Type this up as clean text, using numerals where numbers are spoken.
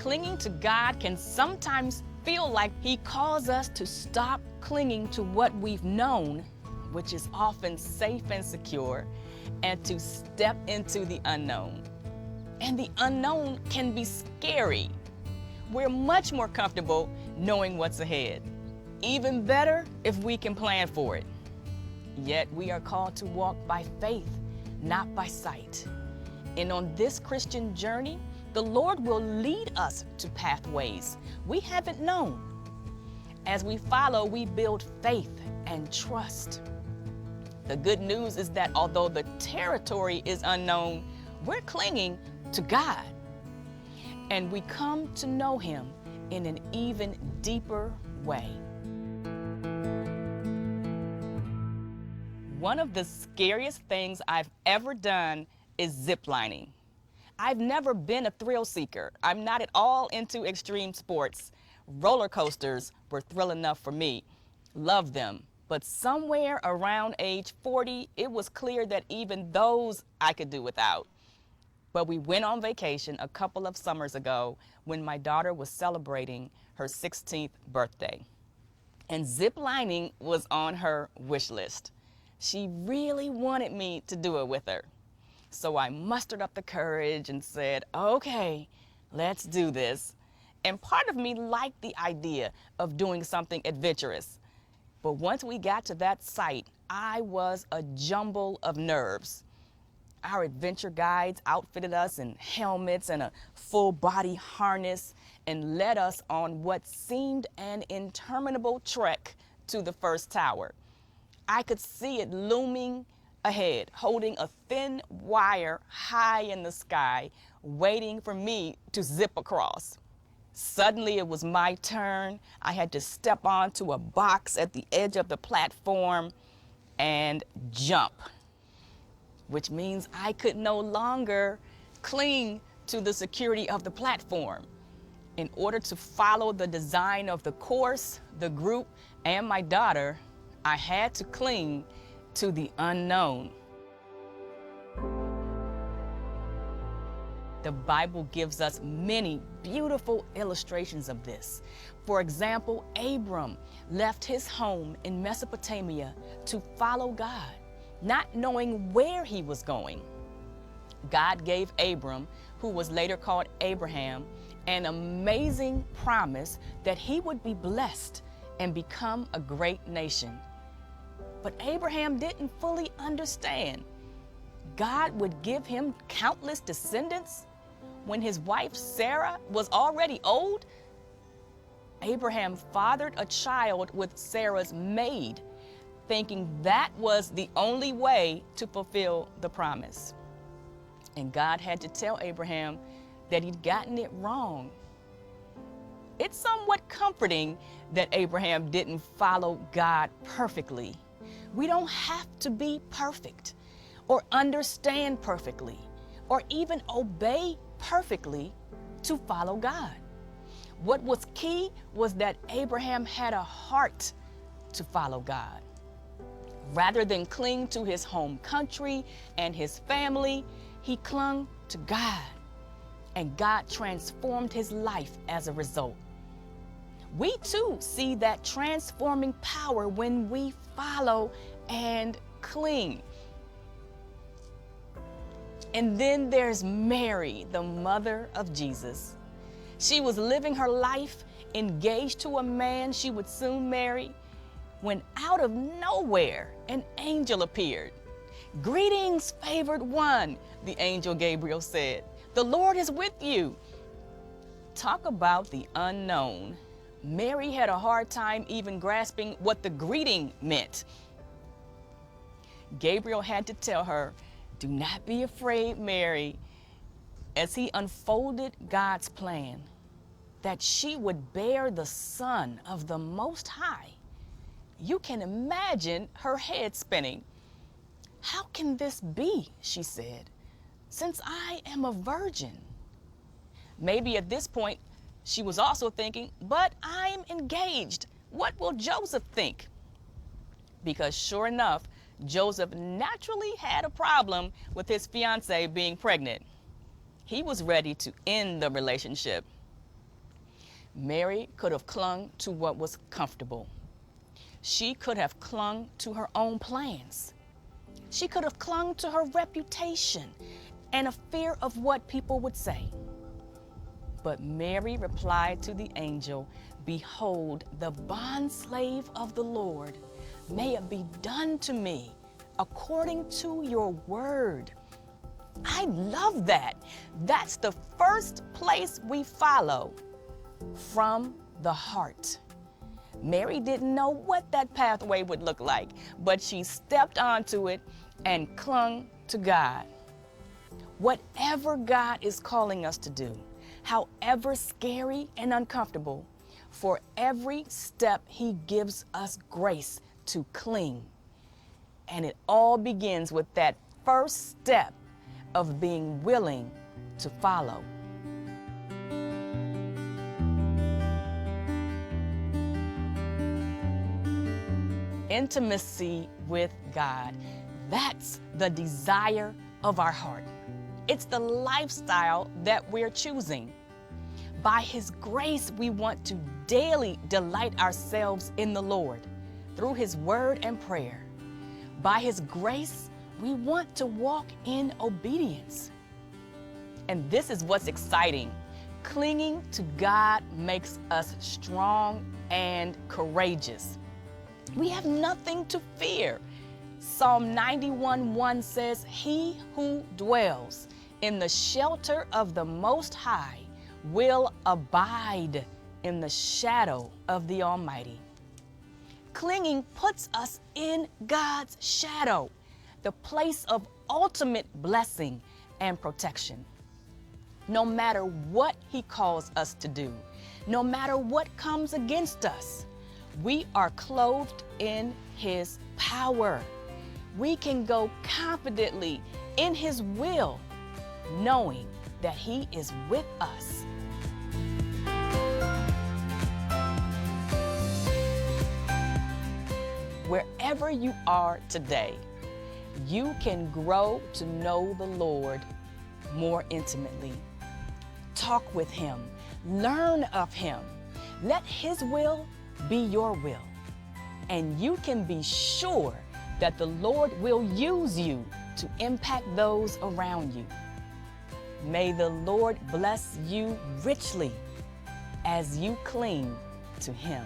clinging to God can sometimes feel like He calls us to stop clinging to what we've known, which is often safe and secure, and to step into the unknown. And the unknown can be scary. We're much more comfortable knowing what's ahead. Even better if we can plan for it. Yet we are called to walk by faith, not by sight. And on this Christian journey, the Lord will lead us to pathways we haven't known. As we follow, we build faith and trust. The good news is that although the territory is unknown, we're clinging to God. And we come to know Him in an even deeper way. One of the scariest things I've ever done is ziplining. I've never been a thrill seeker. I'm not at all into extreme sports. Roller coasters were thrill enough for me. Love them. But somewhere around age 40, it was clear that even those I could do without. But we went on vacation a couple of summers ago when my daughter was celebrating her 16th birthday. And ziplining was on her wish list. She really wanted me to do it with her. So I mustered up the courage and said, okay, let's do this. And part of me liked the idea of doing something adventurous. But once we got to that site, I was a jumble of nerves. Our adventure guides outfitted us in helmets and a full body harness and led us on what seemed an interminable trek to the first tower. I could see it looming ahead, holding a thin wire high in the sky, waiting for me to zip across. Suddenly it was my turn. I had to step onto a box at the edge of the platform and jump, which means I could no longer cling to the security of the platform. In order to follow the design of the course, the group, and my daughter, I had to cling to the unknown. The Bible gives us many beautiful illustrations of this. For example, Abram left his home in Mesopotamia to follow God, not knowing where he was going. God gave Abram, who was later called Abraham, an amazing promise that he would be blessed and become a great nation. But Abraham didn't fully understand. God would give him countless descendants when his wife Sarah was already old. Abraham fathered a child with Sarah's maid, thinking that was the only way to fulfill the promise. And God had to tell Abraham that he'd gotten it wrong. It's somewhat comforting that Abraham didn't follow God perfectly. We don't have to be perfect or understand perfectly or even obey perfectly to follow God. What was key was that Abraham had a heart to follow God. Rather than cling to his home country and his family, he clung to God, and God transformed his life as a result. We too see that transforming power when we follow and cling. And then there's Mary, the mother of Jesus. She was living her life engaged to a man she would soon marry when out of nowhere an angel appeared. "Greetings, favored one," the angel Gabriel said. "The Lord is with you." Talk about the unknown. Mary had a hard time even grasping what the greeting meant. Gabriel had to tell her, "Do not be afraid, Mary," as he unfolded God's plan, that she would bear the Son of the Most High. You can imagine her head spinning. "How can this be?" she said, "since I am a virgin?" Maybe at this point, she was also thinking, "But I'm engaged. What will Joseph think?" Because sure enough, Joseph naturally had a problem with his fiancée being pregnant. He was ready to end the relationship. Mary could have clung to what was comfortable. She could have clung to her own plans. She could have clung to her reputation and a fear of what people would say. But Mary replied to the angel, "Behold, the bondslave of the Lord, may it be done to me according to your word." I love that. That's the first place we follow, from the heart. Mary didn't know what that pathway would look like, but she stepped onto it and clung to God. Whatever God is calling us to do, however scary and uncomfortable, for every step He gives us grace to cling. And it all begins with that first step of being willing to follow. Intimacy with God. That's the desire of our heart. It's the lifestyle that we're choosing. By His grace, we want to daily delight ourselves in the Lord through His word and prayer. By His grace, we want to walk in obedience. And this is what's exciting. Clinging to God makes us strong and courageous. We have nothing to fear. Psalm 91:1 says, "He who dwells in the shelter of the Most High will abide in the shadow of the Almighty." Clinging puts us in God's shadow, the place of ultimate blessing and protection. No matter what He calls us to do, no matter what comes against us, we are clothed in His power. We can go confidently in His will, knowing that He is with us. Wherever you are today, you can grow to know the Lord more intimately. Talk with Him, learn of Him. Let His will be your will. And you can be sure that the Lord will use you to impact those around you. May the Lord bless you richly as you cling to Him.